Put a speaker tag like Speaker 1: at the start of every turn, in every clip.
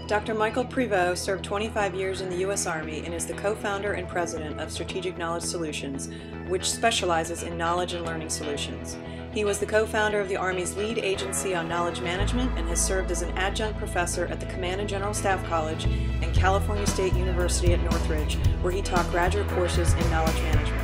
Speaker 1: Dr. Michael Prevou served 25 years in the U.S. Army and is the co-founder and president of Strategic Knowledge Solutions, which specializes in knowledge and learning solutions. He was the co-founder of the Army's lead agency on knowledge management and has served as an adjunct professor at the Command and General Staff College and California State University at Northridge, where he taught graduate courses in knowledge management.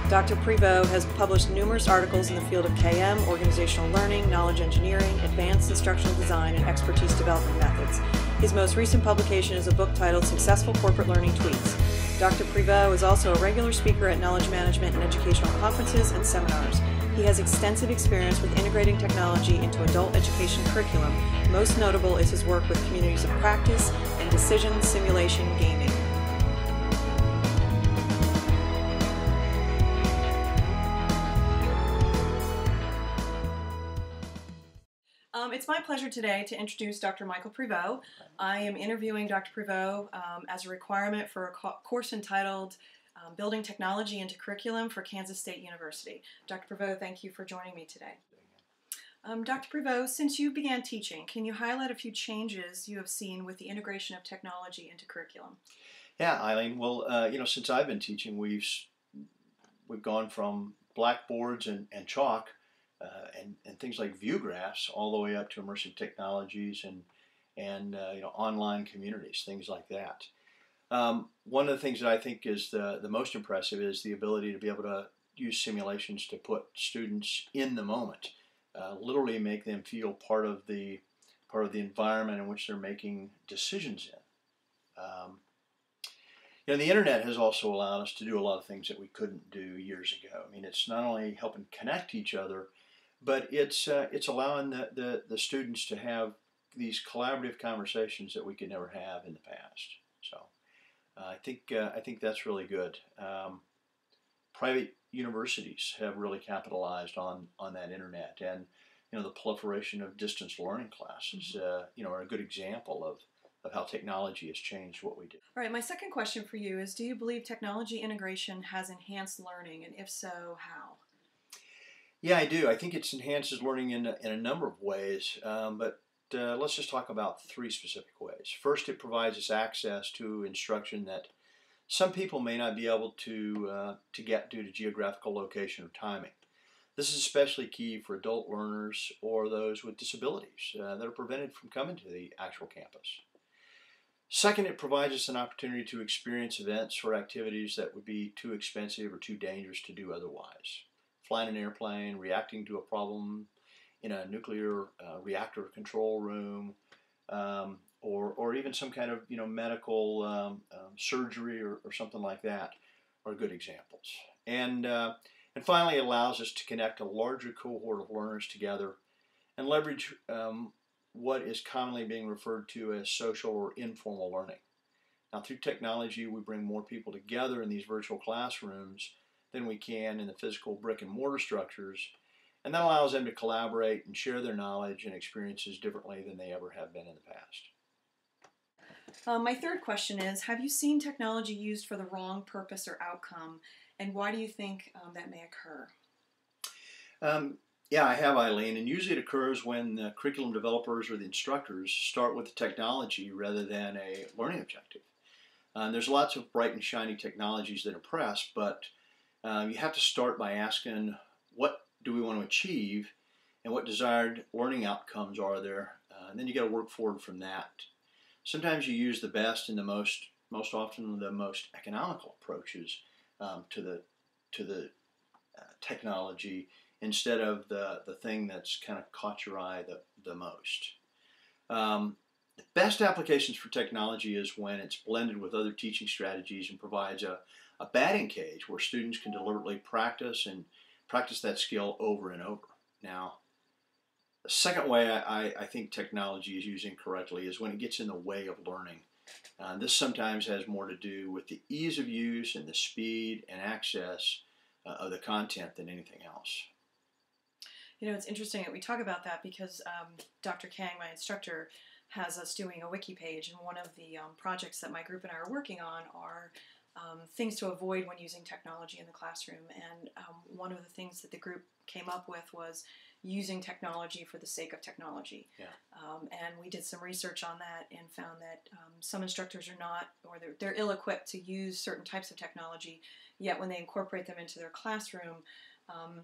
Speaker 1: Dr. Prevou has published numerous articles in the field of KM, organizational learning, knowledge engineering, advanced instructional design, and expertise development methods. His most recent publication is a book titled Successful Corporate Learning Tweaks. Dr. Prevou is also a regular speaker at knowledge management and educational conferences and seminars. He has extensive experience with integrating technology into adult education curriculum. Most notable is his work with communities of practice and decision simulation gaming. It's my pleasure today to introduce Dr. Michael Prevou. I am interviewing Dr. Prevou as a requirement for a course entitled Building Technology into Curriculum for Kansas State University. Dr. Prevou, thank you for joining me today. Dr. Prevou, since you began teaching, can you highlight a few changes you have seen with the integration of technology into curriculum?
Speaker 2: Yeah, Eileen. Well, since I've been teaching, we've gone from blackboards and chalk and things like view graphs all the way up to immersive technologies and online communities, things like that. One of the things that I think is the most impressive is the ability to be able to use simulations to put students in the moment, literally make them feel part of the environment in which they're making decisions in. The internet has also allowed us to do a lot of things that we couldn't do years ago. I mean, it's not only helping connect each other, but it's allowing the students to have these collaborative conversations that we could never have in the past. So I think that's really good. Private universities have really capitalized on that internet, and the proliferation of distance learning classes are a good example of how technology has changed what we do.
Speaker 1: All right, my second question for you is, do you believe technology integration has enhanced learning, and if so, how?
Speaker 2: Yeah, I do. I think it enhances learning in a number of ways, but let's just talk about three specific ways. First, it provides us access to instruction that some people may not be able to get due to geographical location or timing. This is especially key for adult learners or those with disabilities that are prevented from coming to the actual campus. Second, it provides us an opportunity to experience events or activities that would be too expensive or too dangerous to do otherwise. Flying an airplane, reacting to a problem in a nuclear reactor control room, or even some kind of medical surgery or something like that are good examples. And finally, it allows us to connect a larger cohort of learners together and leverage what is commonly being referred to as social or informal learning. Now, through technology, we bring more people together in these virtual classrooms than we can in the physical brick and mortar structures, and that allows them to collaborate and share their knowledge and experiences differently than they ever have been in the past.
Speaker 1: My third question is, have you seen technology used for the wrong purpose or outcome, and why do you think that may occur?
Speaker 2: Yeah, I have, Eileen, and usually it occurs when the curriculum developers or the instructors start with the technology rather than a learning objective. There's lots of bright and shiny technologies that impress, but you have to start by asking, what do we want to achieve and what desired learning outcomes are there? And then you got to work forward from that. Sometimes you use the best and the most often the most economical approaches to the technology instead of the thing that's kind of caught your eye the most. The best applications for technology is when it's blended with other teaching strategies and provides a batting cage where students can deliberately practice that skill over and over. Now, the second way I think technology is used incorrectly is when it gets in the way of learning. This sometimes has more to do with the ease of use and the speed and access of the content than anything else.
Speaker 1: It's interesting that we talk about that because Dr. Kang, my instructor, has us doing a wiki page, and one of the projects that my group and I are working on are things to avoid when using technology in the classroom. And one of the things that the group came up with was using technology for the sake of technology.
Speaker 2: Yeah.
Speaker 1: And we did some research on that and found that some instructors are not, or they're ill-equipped to use certain types of technology, yet when they incorporate them into their classroom,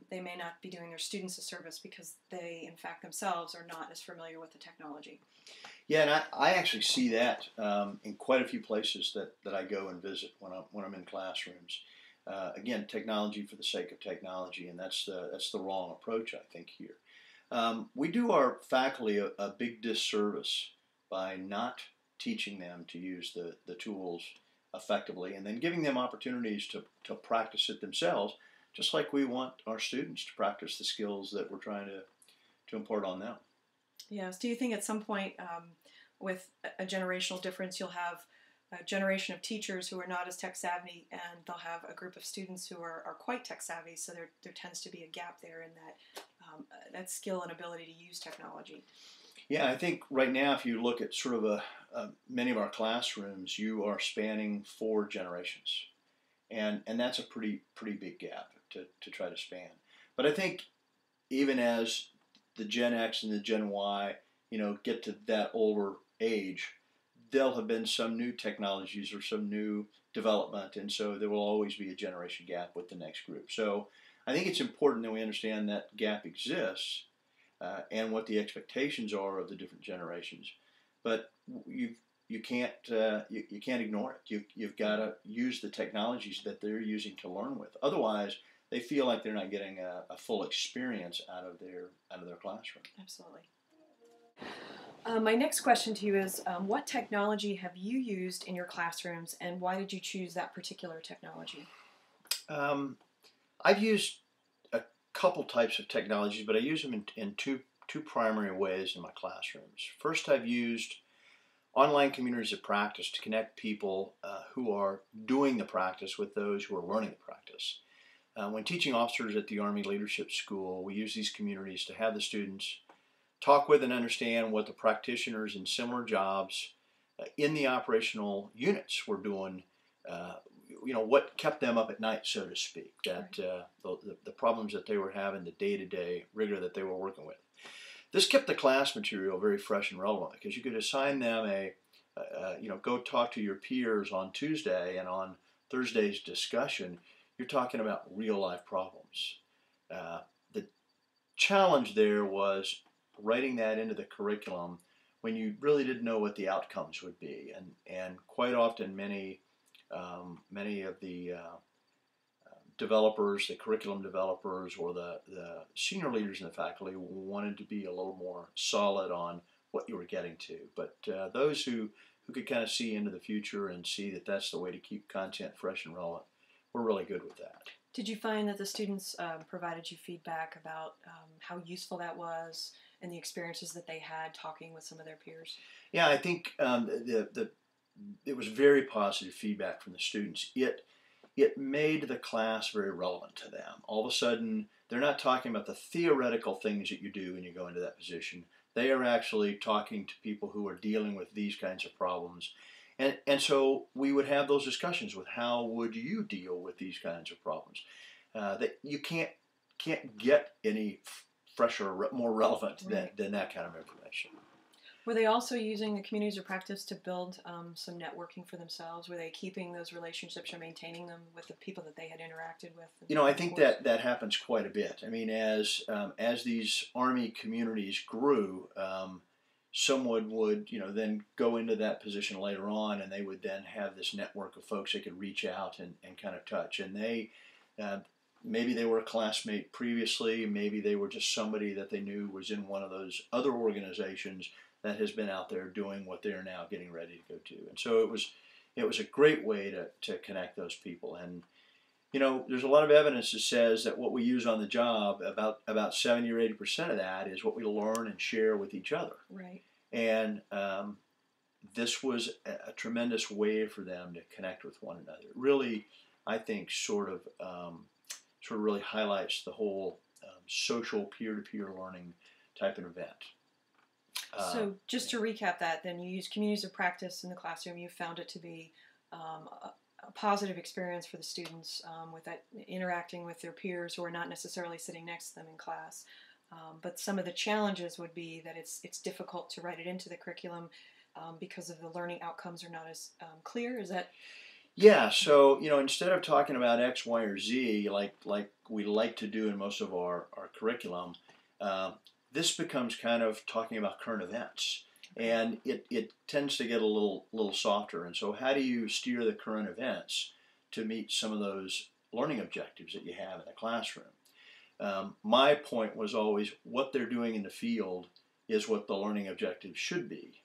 Speaker 1: they may not be doing their students a service because they, in fact, themselves are not as familiar with the technology.
Speaker 2: Yeah, and I actually see that in quite a few places that I go and visit when I'm in classrooms. Again, technology for the sake of technology, and that's the wrong approach, I think, here. We do our faculty a big disservice by not teaching them to use the tools effectively, and then giving them opportunities to practice it themselves, just like we want our students to practice the skills that we're trying to impart on them.
Speaker 1: Yes. Do you think at some point, with a generational difference, you'll have a generation of teachers who are not as tech savvy, and they'll have a group of students who are quite tech savvy, so there tends to be a gap there in that skill and ability to use technology?
Speaker 2: Yeah, I think right now, if you look at sort of many of our classrooms, you are spanning 4 generations, and that's a pretty big gap to try to span. But I think even as the Gen X and the Gen Y, get to that older age, there'll have been some new technologies or some new development, and so there will always be a generation gap with the next group. So I think it's important that we understand that gap exists and what the expectations are of the different generations. But you can't ignore it. You've got to use the technologies that they're using to learn with. Otherwise, they feel like they're not getting a full experience out of their classroom.
Speaker 1: Absolutely. My next question to you is, what technology have you used in your classrooms, and why did you choose that particular technology?
Speaker 2: I've used a couple types of technologies, but I use them in two primary ways in my classrooms. First, I've used online communities of practice to connect people who are doing the practice with those who are learning the practice. When teaching officers at the Army Leadership School, we use these communities to have the students talk with and understand what the practitioners in similar jobs in the operational units were doing, what kept them up at night, so to speak, that the problems that they were having, the day-to-day rigor that they were working with. This kept the class material very fresh and relevant because you could assign them go talk to your peers on Tuesday, and on Thursday's discussion, you're talking about real-life problems. The challenge there was writing that into the curriculum when you really didn't know what the outcomes would be, and quite often many of the developers, the curriculum developers, or the senior leaders in the faculty wanted to be a little more solid on what you were getting to. But those who could kind of see into the future and see that that's the way to keep content fresh and relevant were really good with that.
Speaker 1: Did you find that the students provided you feedback about how useful that was and the experiences that they had talking with some of their peers?
Speaker 2: Yeah, I think it was very positive feedback from the students. It made the class very relevant to them. All of a sudden, they're not talking about the theoretical things that you do when you go into that position. They are actually talking to people who are dealing with these kinds of problems. And so we would have those discussions with how would you deal with these kinds of problems. That you can't get any fresher, more relevant than that kind of information.
Speaker 1: Were they also using the communities of practice to build some networking for themselves? Were they keeping those relationships or maintaining them with the people that they had interacted with?
Speaker 2: I think that happens quite a bit. I mean, as these Army communities grew, someone would, then go into that position later on, and they would then have this network of folks they could reach out and kind of touch. And they, maybe they were a classmate previously, maybe they were just somebody that they knew was in one of those other organizations that has been out there doing what they're now getting ready to go to. And so it was a great way to connect those people. And there's a lot of evidence that says that what we use on the job, about 70 or 80% of that is what we learn and share with each other.
Speaker 1: Right.
Speaker 2: And this was a tremendous way for them to connect with one another. It really, I think, sort of really highlights the whole social peer-to-peer learning type of event.
Speaker 1: So just to recap that, then you use communities of practice in the classroom. You found it to be a positive experience for the students with that interacting with their peers who are not necessarily sitting next to them in class. But some of the challenges would be that it's difficult to write it into the curriculum because of the learning outcomes are not as clear. Is that?
Speaker 2: Yeah, so instead of talking about X, Y, or Z like we like to do in most of our curriculum, this becomes kind of talking about current events, and it tends to get a little softer. And so, how do you steer the current events to meet some of those learning objectives that you have in the classroom? My point was always what they're doing in the field is what the learning objectives should be.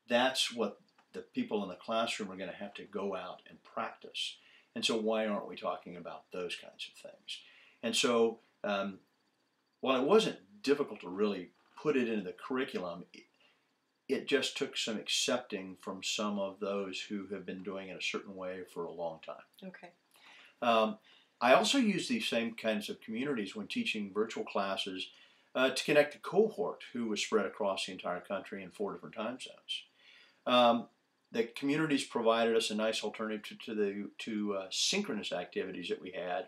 Speaker 2: That's what the people in the classroom are going to have to go out and practice. And so why aren't we talking about those kinds of things? And so while it wasn't difficult to really put it into the curriculum, it just took some accepting from some of those who have been doing it a certain way for a long time.
Speaker 1: Okay.
Speaker 2: I also use these same kinds of communities when teaching virtual classes to connect a cohort who was spread across the entire country in 4 different time zones. The communities provided us a nice alternative to synchronous activities that we had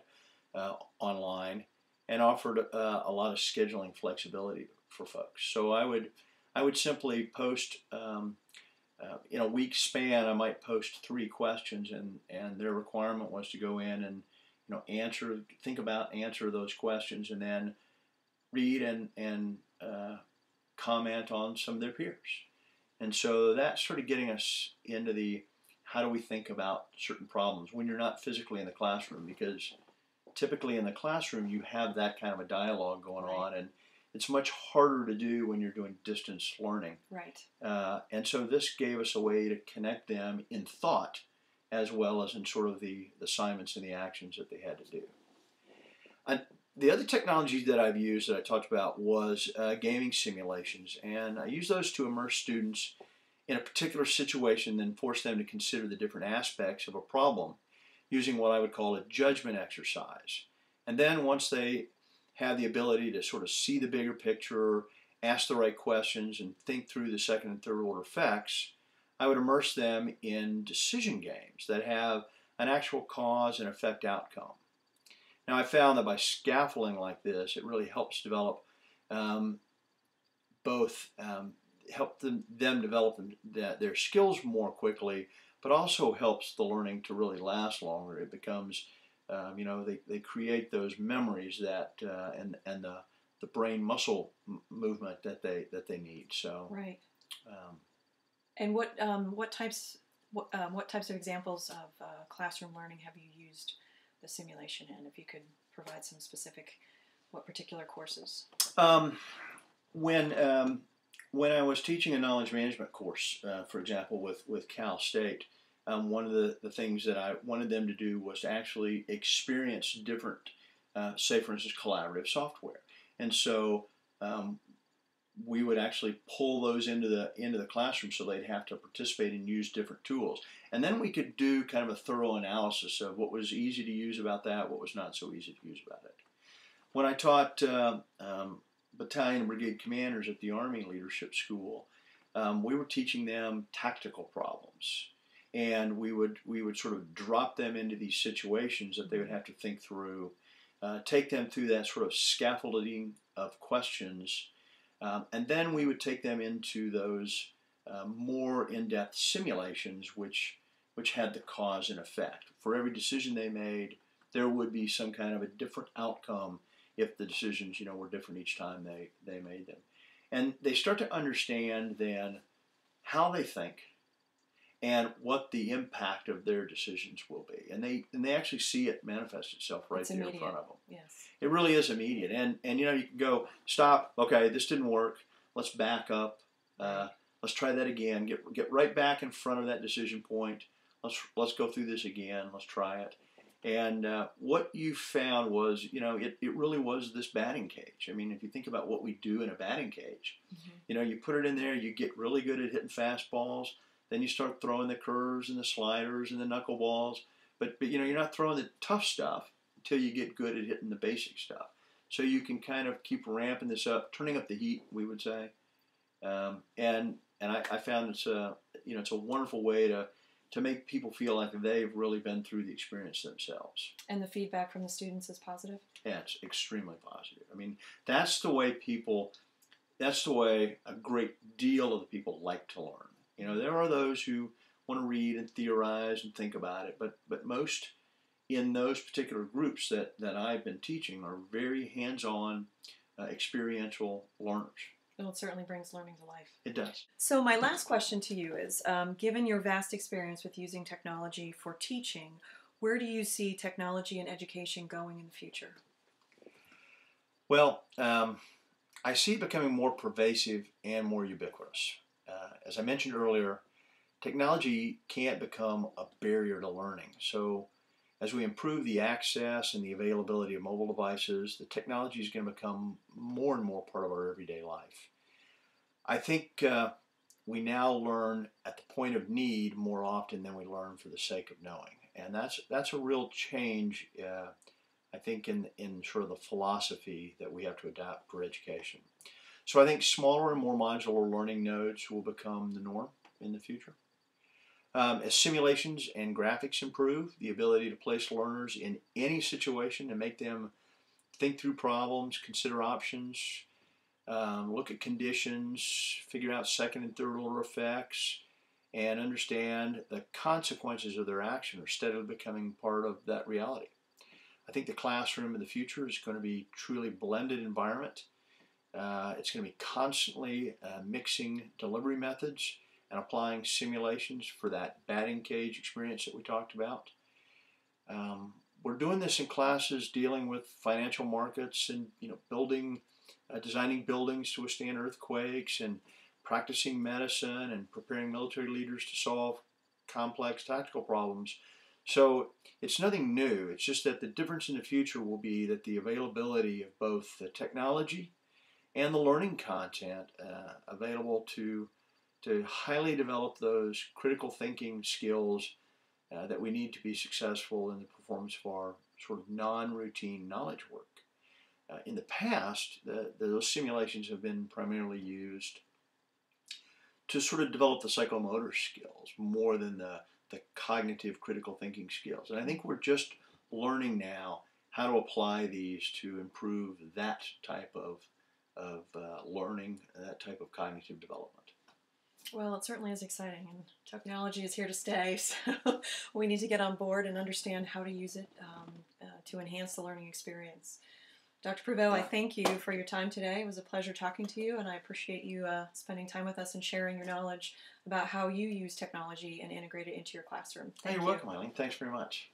Speaker 2: online, and offered a lot of scheduling flexibility for folks. So I would simply post in a week span. I might post 3 questions, and their requirement was to go in and answer those questions, and then read and comment on some of their peers. And so that's sort of getting us into the how do we think about certain problems when you're not physically in the classroom, because typically in the classroom you have that kind of a dialogue going on, and it's much harder to do when you're doing distance learning.
Speaker 1: Right.
Speaker 2: And so this gave us a way to connect them in thought as well as in sort of the assignments and the actions that they had to do. The other technology that I've used that I talked about was gaming simulations, and I use those to immerse students in a particular situation, then force them to consider the different aspects of a problem using what I would call a judgment exercise. And then once they have the ability to sort of see the bigger picture, ask the right questions, and think through the second and third order effects, I would immerse them in decision games that have an actual cause and effect outcome. Now, I found that by scaffolding like this, it really helps develop help them develop their skills more quickly, but also helps the learning to really last longer. It becomes, they create those memories that and the brain muscle movement that they need. So
Speaker 1: right. And what types of examples of classroom learning have you used the simulation in? If you could provide some specific, what particular courses?
Speaker 2: When I was teaching a knowledge management course, for example, with Cal State, one of the things that I wanted them to do was to actually experience different, say for instance, collaborative software. And so we would actually pull those into the classroom so they'd have to participate and use different tools. And then we could do kind of a thorough analysis of what was easy to use about that, what was not so easy to use about it. When I taught battalion and brigade commanders at the Army Leadership School, we were teaching them tactical problems. And we would sort of drop them into these situations that they would have to think through, take them through that sort of scaffolding of questions, and then we would take them into those more in-depth simulations, which had the cause and effect. For every decision they made, there would be some kind of a different outcome if the decisions, were different each time they made them. And they start to understand then how they think and what the impact of their decisions will be. And they actually see it manifest itself right there in front of them.
Speaker 1: Yes.
Speaker 2: It really is immediate. And you can go, stop, okay, this didn't work, let's back up, let's try that again, get right back in front of that decision point, let's go through this again, let's try it. And what you found was, it really was this batting cage. I mean, if you think about what we do in a batting cage, you put it in there, you get really good at hitting fastballs, then you start throwing the curves and the sliders and the knuckleballs, but you're not throwing the tough stuff until you get good at hitting the basic stuff. So you can kind of keep ramping this up, turning up the heat, we would say. And I found it's a wonderful way to to make people feel like they've really been through the experience themselves.
Speaker 1: And the feedback from the students is positive?
Speaker 2: Yeah, it's extremely positive. I mean, that's the way a great deal of the people like to learn. You know, there are those who want to read and theorize and think about it, but most in those particular groups that I've been teaching are very hands-on, experiential learners.
Speaker 1: Well, it certainly brings learning to life.
Speaker 2: It does.
Speaker 1: So my last question to you is, given your vast experience with using technology for teaching, where do you see technology and education going in the future?
Speaker 2: Well, I see it becoming more pervasive and more ubiquitous. As I mentioned earlier, technology can't become a barrier to learning. So as we improve the access and the availability of mobile devices, the technology is going to become more and more part of our everyday life. I think we now learn at the point of need more often than we learn for the sake of knowing. And that's a real change, I think, in sort of the philosophy that we have to adopt for education. So I think smaller and more modular learning nodes will become the norm in the future. As simulations and graphics improve, the ability to place learners in any situation and make them think through problems, consider options, look at conditions, figure out second and third order effects, and understand the consequences of their action are steadily becoming part of that reality. I think the classroom in the future is going to be a truly blended environment. It's going to be constantly mixing delivery methods and applying simulations for that batting cage experience that we talked about. We're doing this in classes dealing with financial markets and designing buildings to withstand earthquakes and practicing medicine and preparing military leaders to solve complex tactical problems. So it's nothing new. It's just that the difference in the future will be that the availability of both the technology and the learning content available to highly develop those critical thinking skills that we need to be successful in the performance of our sort of non-routine knowledge work. In the past, those simulations have been primarily used to sort of develop the psychomotor skills more than the cognitive critical thinking skills. And I think we're just learning now how to apply these to improve that type of learning, that type of cognitive development.
Speaker 1: Well, it certainly is exciting, and technology is here to stay, so we need to get on board and understand how to use it to enhance the learning experience. Dr. Prevou, I thank you for your time today. It was a pleasure talking to you, and I appreciate you spending time with us and sharing your knowledge about how you use technology and integrate it into your classroom. Thank you.
Speaker 2: You're welcome, Eileen. Thanks very much.